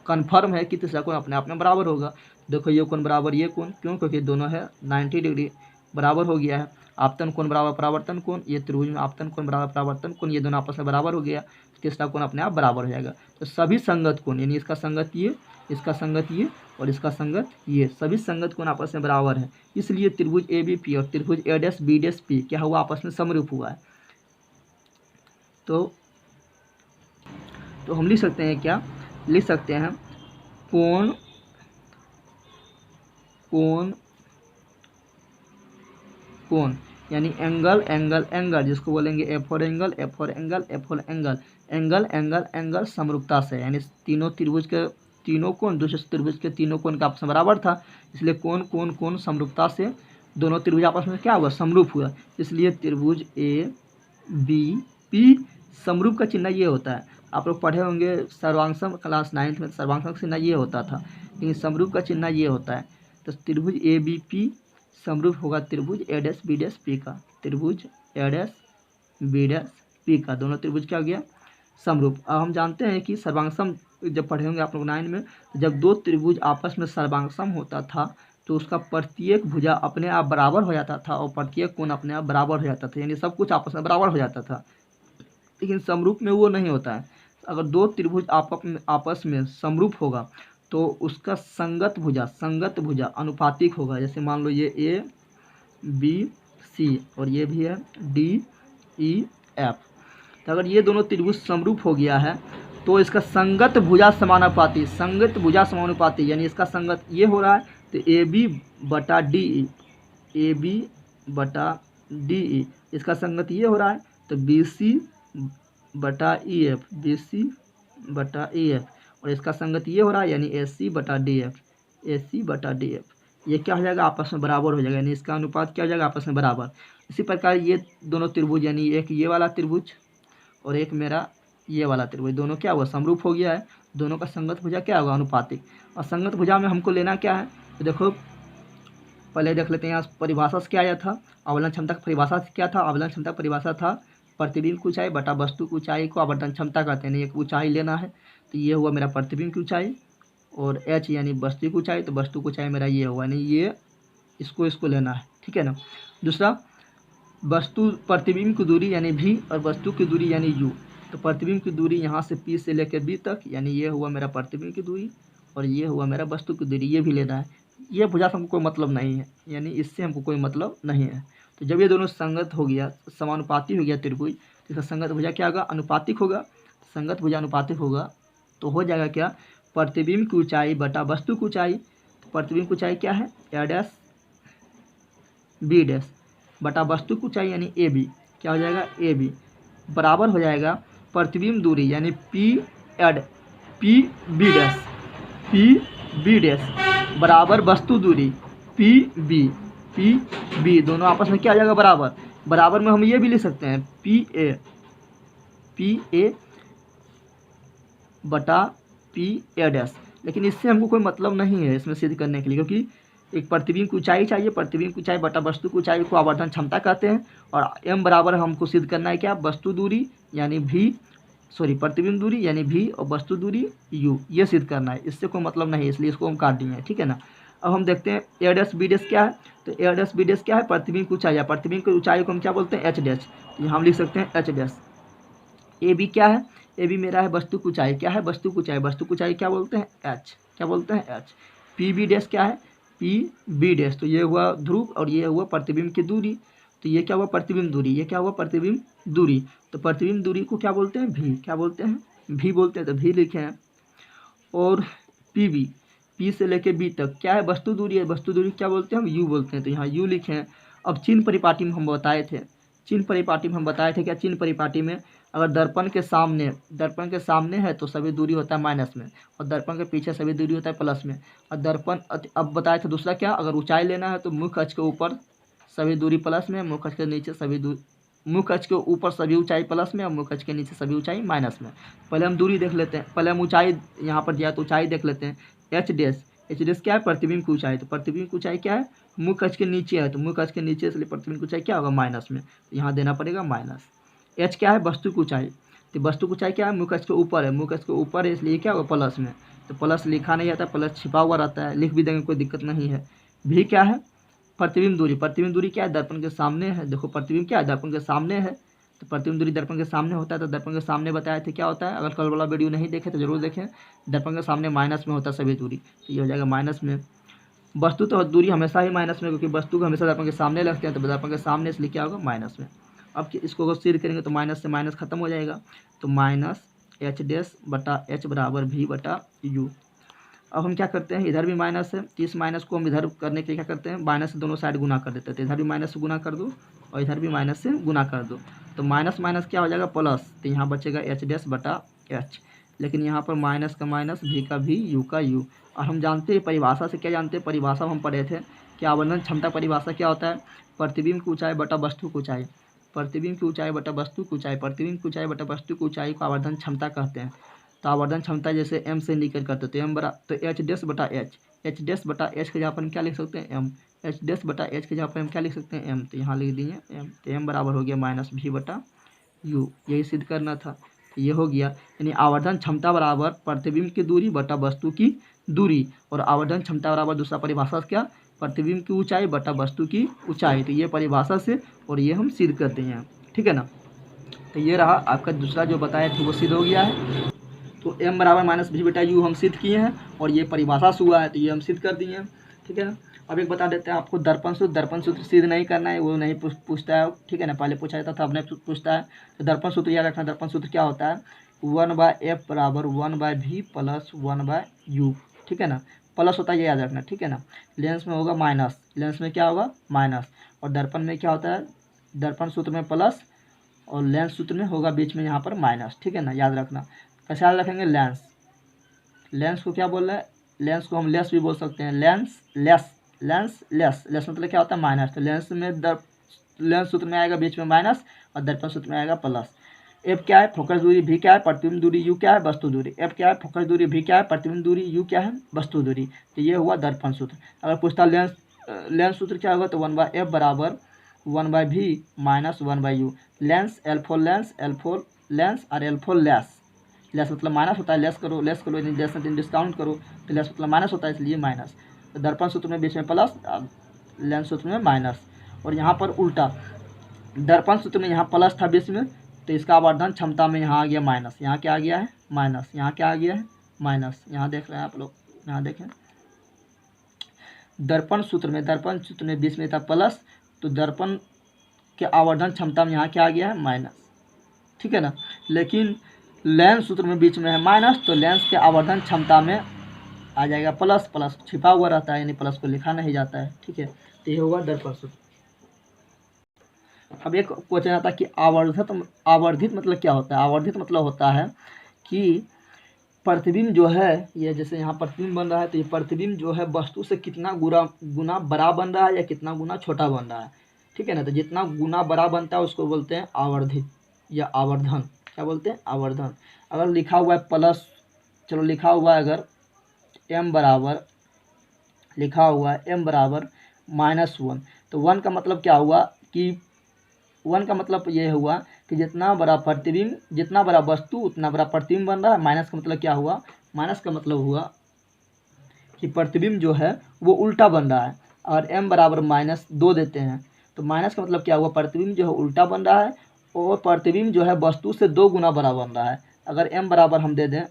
कन्फर्म है कि तीसरा कोण अपने आप में बराबर होगा। देखो ये कोण बराबर ये कोण, क्यों, क्योंकि दोनों है 90 डिग्री, बराबर हो गया है। आपतन कोण बराबर परावर्तन कोण, ये त्रिभुज में आपतन कोण बराबर परावर्तन कोण, ये दोनों आपस में बराबर हो गया, तीसरा कोण अपने आप बराबर हो जाएगा। तो सभी संगत कोण यानी इसका संगत ये, इसका संगत ये और इसका संगत ये, सभी संगत कोण आपस में बराबर है। इसलिए त्रिभुज ए बी पी और त्रिभुज ए डैश बी डैश पी क्या हुआ, आपस में समरूप हुआ है। तो हम लिख सकते हैं, क्या लिख सकते हैं, कोण कोण कोण यानी एंगल एंगल एंगल, जिसको बोलेंगे A for angle, A for angle, A for angle, angle angle angle समरूपता से, यानी तीनों त्रिभुज के तीनों कोण दूसरे त्रिभुज के तीनों कोण का आपस में बराबर था, इसलिए कोण कोण कोण समरूपता से दोनों त्रिभुज आपस में क्या हुआ, समरूप हुआ। इसलिए त्रिभुज ए बी पी समरूप का चिन्ह ये होता है। आप लोग पढ़े होंगे सर्वांगसम क्लास 9th में, सर्वांगसम का चिन्ह ये होता था, लेकिन समरूप का चिन्ह ये होता है। तो त्रिभुज ए बी पी समरूप होगा त्रिभुज ए डैश बी डैश पी का, त्रिभुज ए डैश बी डैश पी का, दोनों त्रिभुज क्या हो गया समरूप। अब हम जानते हैं कि सर्वांगसम जब पढ़े होंगे आप लोग 9 में, तो जब दो त्रिभुज आपस में सर्वांगसम होता था तो उसका प्रत्येक भुजा अपने आप बराबर हो जाता था और प्रत्येक कोण अपने आप बराबर हो जाता था, यानी सब कुछ आपस में बराबर हो जाता था। लेकिन समरूप में वो नहीं होता है। अगर दो त्रिभुज आपस में समरूप होगा तो उसका संगत भुजा अनुपातिक होगा। जैसे मान लो ये ए बी सी और ये भी है डी ई एफ। तो अगर ये दोनों त्रिभुज समरूप हो गया है तो इसका संगत भुजा समानुपाती, यानी इसका संगत ये हो रहा है तो ए बी बटा डी ई, इसका संगत ये हो रहा है तो बी सी बटा ई एफ, और इसका संगत ये हो रहा है यानी ए सी बटा डी एफ। ये क्या हो जाएगा आपस में बराबर हो जाएगा, यानी इसका अनुपात क्या हो जाएगा आपस में बराबर। इसी प्रकार ये दोनों त्रिभुज यानी एक ये वाला त्रिभुज और एक मेरा ये वाला त्रिभुज, दोनों क्या हुआ समरूप हो गया है। दोनों का संगत भुजा क्या होगा अनुपातिक। और संगत भुजा में हमको लेना क्या है, तो देखो पहले देख लेते हैं यहाँ परिभाषा से क्या आया था। आवर्धन क्षमता की परिभाषा से क्या था, आवर्धन क्षमता की परिभाषा था प्रतिबिंब की ऊंचाई बटा वस्तु की ऊंचाई को आवर्धन क्षमता कहते हैं। एक ऊंचाई लेना है तो ये हुआ मेरा प्रतिबिंब की ऊंचाई, और एच यानी वस्तु की ऊंचाई, तो वस्तु की ऊंचाई मेरा ये हुआ, यानी ये इसको लेना है, ठीक है ना। दूसरा वस्तु प्रतिबिंब की दूरी यानी भी और वस्तु की दूरी यानी यू। तो प्रतिबिंब की दूरी यहाँ से पी से लेकर बी तक, यानी ये हुआ मेरा प्रतिबिंब की दूरी और ये हुआ मेरा वस्तु की दूरी, ये भी लेना है। ये भुजा से हमको कोई मतलब नहीं है, यानी इससे हमको कोई मतलब नहीं है। तो जब ये दोनों संगत हो गया, समानुपाती हो गया त्रिभुज, तो इसका संगत भुजा क्या होगा अनुपातिक होगा। संगत भुजा अनुपातिक होगा तो हो जाएगा क्या प्रतिबिंब की ऊंचाई बटा वस्तु की ऊंचाई। तो प्रतिबिंब की ऊंचाई क्या है ए डैश बी डैश बटा वस्तु की ऊंचाई यानी ए बी, क्या हो जाएगा ए बी, बराबर हो जाएगा प्रतिबिंब दूरी यानी पी बी डैश बराबर वस्तु दूरी पी बी, दोनों आपस में क्या आ जाएगा बराबर में हम ये भी लिख सकते हैं पी ए बटा पी ए डैश। लेकिन इससे हमको कोई मतलब नहीं है इसमें सिद्ध करने के लिए, क्योंकि एक प्रतिबिंब की ऊंचाई चाहिए, प्रतिबिंब की ऊंचाई बटा वस्तु की ऊंचाई को आवर्धन क्षमता कहते हैं, और m बराबर हमको सिद्ध करना है क्या वस्तु दूरी यानी प्रतिबिंब दूरी यानी v और वस्तु दूरी u, ये सिद्ध करना है। इससे कोई मतलब नहीं है, इसलिए इसको हम काट दिए हैं, ठीक है ना। अब हम देखते हैं ए डैश बी डैश क्या है। तो ए डैश बी डैश क्या है प्रतिबिंब की ऊंचाई, प्रतिबिंब की ऊंचाई को हम क्या बोलते हैं एच डैश, तो यहाँ हम लिख सकते हैं एच डैश। ए बी क्या है, ए बी मेरा है वस्तु की ऊंचाई, क्या है वस्तु की ऊंचाई, वस्तु की ऊंचाई क्या बोलते हैं एच, क्या बोलते हैं एच। पी बी डैश क्या है पी बी डैश, तो ये हुआ ध्रुव और ये हुआ प्रतिबिंब की दूरी, तो ये क्या हुआ प्रतिबिंब दूरी, ये क्या हुआ प्रतिबिंब दूरी। तो प्रतिबिंब दूरी को क्या बोलते हैं भी, क्या बोलते हैं भी बोलते हैं, तो भी लिखे हैं। और पी बी, पी से लेके बी तक क्या है वस्तु दूरी है, वस्तु दूरी क्या बोलते हैं हम यू बोलते हैं, तो यहाँ यू लिखे हैं। अब चिन्ह परिपाटी में हम बताए थे, क्या चिन्ह परिपाटी में अगर दर्पण के सामने है तो सभी दूरी होता है माइनस में, और दर्पण के पीछे सभी दूरी होता है प्लस में। और दर्पण अब बताए थे दूसरा क्या, अगर ऊंचाई लेना है तो मुख्य अक्ष के ऊपर सभी दूरी प्लस में, मुख्य अक्ष के नीचे मुख्य अक्ष के ऊपर सभी ऊंचाई प्लस में और मुख्य अक्ष के नीचे सभी ऊंचाई माइनस में। पहले हम दूरी देख लेते हैं, पहले हम ऊंचाई यहाँ पर दिया तो ऊंचाई देख लेते हैं। एच डैश क्या है प्रतिबिंब की ऊंचाई, तो प्रतिबिंब की ऊंचाई क्या है मुख्य अक्ष के नीचे है, तो मुख्य अक्ष के नीचे इसलिए प्रतिबिंब की ऊंचाई क्या होगा माइनस में, तो यहाँ देना पड़ेगा माइनस। एच क्या है वस्तु की ऊंचाई, तो वस्तु की ऊंचाई क्या है मुख्य अक्ष के ऊपर है, मुख्य अक्ष के ऊपर है इसलिए क्या होगा प्लस में, तो प्लस लिखा नहीं आता, प्लस छिपा हुआ रहता है, लिख भी देंगे कोई दिक्कत नहीं है। भी क्या है प्रतिबिंब दूरी क्या है दर्पण के सामने है, देखो प्रतिबिंब क्या है दर्पण के सामने है, तो प्रतिबिंब दूरी दर्पण के सामने होता है। तो दर्पण के सामने बताए थे क्या होता है, अगर कल वाला वीडियो नहीं देखे तो जरूर देखें, दर्पण के सामने माइनस में होता है सभी दूरी, तो ये हो जाएगा माइनस में। वस्तु तो दूरी हमेशा ही माइनस में, क्योंकि वस्तु को हमेशा दर्पण के सामने रखते हैं, तो दर्पण के सामने इसलिए क्या होगा माइनस में। अब इसको अगर सिद्ध करेंगे तो माइनस से माइनस खत्म हो जाएगा, तो माइनस एच डैश बटा एच बराबर भी बटा यू। अब हम क्या करते हैं, इधर भी माइनस है, तो इस माइनस को हम इधर करने के लिए क्या करते हैं माइनस से दोनों साइड गुना कर देते हैं, तो इधर भी माइनस से गुना कर दो और इधर भी माइनस से गुना कर दो, तो माइनस माइनस क्या हो जाएगा प्लस, तो यहाँ बचेगा एच डैश बटा एच। लेकिन यहाँ पर माइनस का माइनस, भी का भी, यू का यू। और हम जानते हैं परिभाषा से क्या जानते हैं, परिभाषा हम पढ़े थे कि आवर्धन क्षमता परिभाषा क्या होता है प्रतिबिंब की ऊंचाई बटा वस्तु की ऊंचाई। प्रतिबिंब की ऊंचाई बटा वस्तु की ऊंचाई, प्रतिबिंब की ऊंचाई बटा वस्तु की ऊंचाई को आवर्धन क्षमता कहते हैं। तो आवर्धन क्षमता जैसे m से निकल करते तो m बरा तो h डैश बटा h के जहाँ पर हम क्या लिख सकते हैं m, h डैश बटा h के जहाँ पर हम क्या लिख सकते हैं m, तो यहाँ लिख दिए m, तो m बराबर हो गया माइनस v बटा u, यही सिद्ध करना था। तो ये हो गया, यानी आवर्धन क्षमता बराबर प्रतिबिंब की दूरी बटा वस्तु की दूरी, और आवर्धन क्षमता बराबर दूसरा परिभाषा क्या, प्रतिबिंब की ऊंचाई बटा वस्तु की ऊंचाई। तो ये परिभाषा से और ये हम सिद्ध करते हैं, ठीक है ना। तो ये रहा आपका दूसरा जो बताया थे वो सिद्ध हो गया है। तो m बराबर माइनस v बटा u हम सिद्ध किए हैं, और ये परिभाषा से हुआ है तो ये हम सिद्ध कर दिए हैं, ठीक है ना। अब एक बता देते हैं आपको दर्पण सूत्र सिद्ध नहीं करना है, वो नहीं पूछता है, ठीक है ना। पहले पूछा जाता था, अब नहीं पूछता है। तो दर्पण सूत्र याद रखना, दर्पण सूत्र क्या होता है, 1/f बराबर 1/v प्लस 1/u, ठीक है ना। प्लस होता है ये याद रखना, ठीक है ना। लेंस में होगा माइनस, लेंस में क्या होगा माइनस, और दर्पण में क्या होता है, दर्पण सूत्र में प्लस और लेंस सूत्र में होगा बीच में यहाँ पर माइनस, ठीक है ना, याद रखना। कैसे याद रखेंगे, लेंस, लेंस को क्या बोल रहे हैं, लेंस को हम लेस भी बोल सकते हैं, lens less, lens less, less मतलब क्या होता है माइनस। तो लेंस में लेंस सूत्र में आएगा बीच में माइनस, और दर्पण सूत्र में आएगा प्लस। एफ क्या है, फोकस दूरी, भी क्या है, प्रतिबिंब दूरी, यू क्या है, वस्तु दूरी। एफ क्या है, फोकस दूरी, भी क्या है, प्रतिबिंब दूरी, यू क्या है, वस्तु दूरी। तो ये हुआ दर्पण सूत्र। अगर पूछता लेंस सूत्र क्या होगा, तो 1/f बराबर 1/v minus 1/u। Lens L four lens, L four lens और एल फोर लेस, लेस मतलब माइनस होता है, लेस करो डिस्काउंट करो, तो लेस मतलब माइनस होता है, इसलिए माइनस। तो दर्पण सूत्र में बीच में प्लस, लेंस सूत्र में माइनस। और यहाँ पर उल्टा, दर्पण सूत्र में यहाँ प्लस था बीच में, तो इसका आवर्धन क्षमता में यहाँ आ गया माइनस, यहाँ क्या आ गया है माइनस, यहाँ क्या आ गया है माइनस। यहाँ देख रहे हैं आप लोग, यहाँ देखें, दर्पण सूत्र में बीच में था प्लस, तो दर्पण के आवर्धन क्षमता में यहाँ क्या आ गया है माइनस, ठीक है ना। लेकिन लेंस सूत्र में बीच में है माइनस, तो लेंस के आवर्धन क्षमता में आ जाएगा प्लस, प्लस छिपा हुआ रहता है, यानी प्लस को लिखा नहीं जाता है, ठीक है। तो ये होगा दर्पण सूत्र। अब एक क्वेश्चन आता है कि आवर्धित मतलब क्या होता है। आवर्धित मतलब होता है कि प्रतिबिंब जो है, ये जैसे यहाँ प्रतिबिंब बन रहा है, तो ये प्रतिबिंब जो है वस्तु से कितना गुना बड़ा बन रहा है या कितना गुना छोटा बन रहा है, ठीक है ना। तो जितना गुना बड़ा बनता है उसको बोलते हैं आवर्धित या आवर्धन। क्या बोलते हैं, आवर्धन। अगर लिखा हुआ है प्लस, चलो लिखा हुआ है अगर m बराबर, लिखा हुआ है m बराबर -1, तो 1 का मतलब क्या हुआ कि 1 का मतलब ये हुआ कि जितना बड़ा प्रतिबिंब, जितना बड़ा वस्तु उतना बड़ा प्रतिबिंब बन रहा है। माइनस का मतलब क्या हुआ, माइनस का मतलब हुआ कि प्रतिबिंब जो है वो उल्टा बन रहा है। और m बराबर -2 देते हैं, तो माइनस का मतलब क्या हुआ, प्रतिबिंब जो है उल्टा बन रहा है, और प्रतिबिंब जो है वस्तु से 2 गुना बड़ा बन रहा है। अगर m बराबर हम दे दें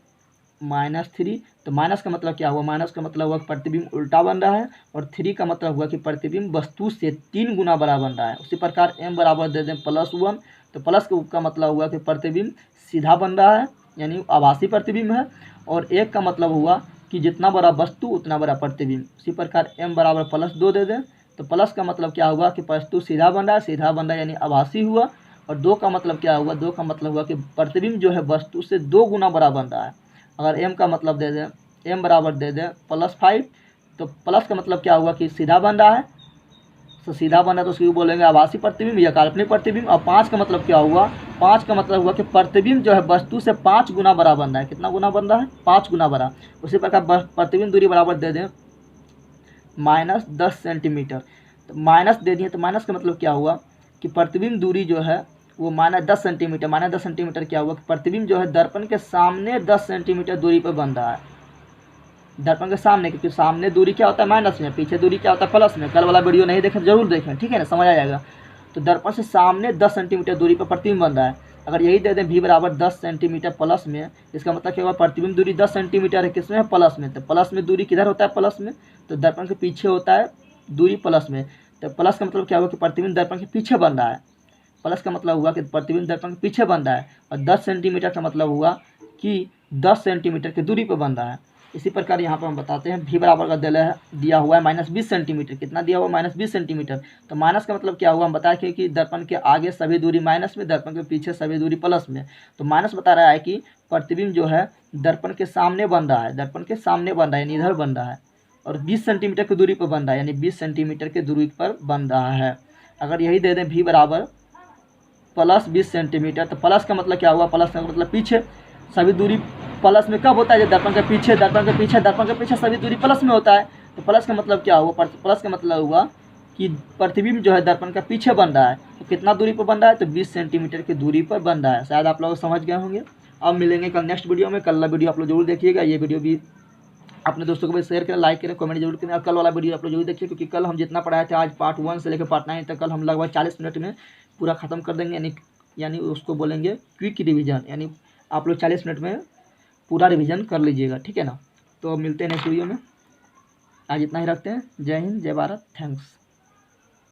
-3, तो माइनस का मतलब क्या हुआ, माइनस का मतलब हुआ कि प्रतिबिंब उल्टा बन रहा है, और 3 का मतलब हुआ कि प्रतिबिंब वस्तु से 3 गुना बड़ा बन रहा है। उसी प्रकार m बराबर दे दें +1, तो प्लस का मतलब हुआ कि प्रतिबिंब सीधा बन रहा है, यानी आभासी प्रतिबिंब है, और 1 का मतलब हुआ कि जितना बड़ा वस्तु उतना बड़ा प्रतिबिंब। उसी प्रकार m बराबर +2 दे दें, तो प्लस का मतलब क्या हुआ कि वस्तु सीधा बन रहा है, यानी आभासी हुआ। और 2 का मतलब क्या हुआ, 2 का मतलब हुआ कि प्रतिबिंब जो है वस्तु से 2 गुना बड़ा बन रहा है। अगर m का मतलब दे दें, m बराबर दे दें +5, तो प्लस का मतलब क्या हुआ कि सीधा बन रहा है, तो सीधा बन रहा है तो उसको बोलेंगे आभासी प्रतिबिंब या काल्पनिक प्रतिबिंब। और 5 का मतलब क्या हुआ, 5 का मतलब हुआ कि प्रतिबिंब जो है वस्तु से 5 गुना बड़ा बन रहा है। कितना गुना बन रहा है, 5 गुना बड़ा। उसी प्रकार प्रतिबिंब दूरी बराबर दे दें -10 सेंटीमीटर, तो माइनस दे दिए, तो माइनस का मतलब क्या हुआ कि प्रतिबिंब दूरी जो है वो -10 सेंटीमीटर। -10 सेंटीमीटर क्या हुआ कि प्रतिबिंब जो है दर्पण के सामने 10 सेंटीमीटर दूरी पर बन रहा है, दर्पण के सामने, क्योंकि सामने दूरी क्या होता है माइनस में, पीछे दूरी क्या होता है प्लस में। कल वाला वीडियो नहीं देखें जरूर देखें, ठीक है ना, समझ आ जाएगा। तो दर्पण से सामने 10 सेंटीमीटर दूरी पर प्रतिबिंब बन रहा है। अगर यही दे दें v बराबर 10 सेंटीमीटर प्लस में, इसका मतलब क्या होगा, प्रतिबिंब दूरी 10 सेंटीमीटर है, किसमें है, प्लस में। तो प्लस में दूरी किधर होता है, प्लस में, तो दर्पण के पीछे होता है दूरी प्लस में। तो प्लस का मतलब क्या हुआ कि प्रतिबिंब दर्पण के पीछे बन रहा है। प्लस का मतलब हुआ कि प्रतिबिंब दर्पण के पीछे बन रहा है, और 10 सेंटीमीटर का मतलब हुआ कि 10 सेंटीमीटर की दूरी पर बन रहा है। इसी प्रकार यहाँ पर हम बताते हैं v बराबर का दिया हुआ है -20 सेंटीमीटर। कितना दिया हुआ, -20 सेंटीमीटर। तो माइनस का मतलब क्या हुआ, हम बताए कि दर्पण के आगे सभी दूरी माइनस में, दर्पण के पीछे सभी दूरी प्लस में। तो माइनस बता रहा है कि प्रतिबिंब जो है दर्पण के सामने बन रहा है, दर्पण के सामने बन रहा है, यानी इधर बन रहा है, और 20 सेंटीमीटर की दूरी पर बन रहा है, यानी 20 सेंटीमीटर की दूरी पर बन रहा है। अगर यही दे दें v बराबर प्लस 20 सेंटीमीटर। तो प्लस का मतलब क्या हुआ, प्लस का मतलब पीछे, सभी दूरी प्लस में कब होता है, जब दर्पण के पीछे, दर्पण के पीछे, दर्पण के पीछे सभी दूरी प्लस में होता है। तो प्लस का मतलब क्या हुआ, प्लस का मतलब हुआ कि प्रतिबिंब जो है दर्पण का पीछे बन रहा है। तो कितना दूरी पर बन रहा है, तो 20 सेंटीमीटर की दूरी पर बन रहा है। शायद आप लोग समझ गए होंगे। अब मिलेंगे कल नेक्स्ट वीडियो में। कल वाला वीडियो आप लोग जरूर देखिएगा। ये वीडियो भी अपने दोस्तों को भी शेयर करें, लाइक करें, कमेंट जरूर करें। और कल वाला वीडियो आप लोग जरूर देखिए, क्योंकि कल हम जितना पढ़ाए थे आज पार्ट 1 से लेकर पार्ट 9 तक, कल हम लगभग 40 मिनट में पूरा खत्म कर देंगे। यानी उसको बोलेंगे क्विक रिवीजन, यानी आप लोग 40 मिनट में पूरा रिवीजन कर लीजिएगा, ठीक है ना। तो अब मिलते हैं नेक्स्ट वीडियो में। आज इतना ही रखते हैं। जय हिंद, जय भारत, थैंक्स।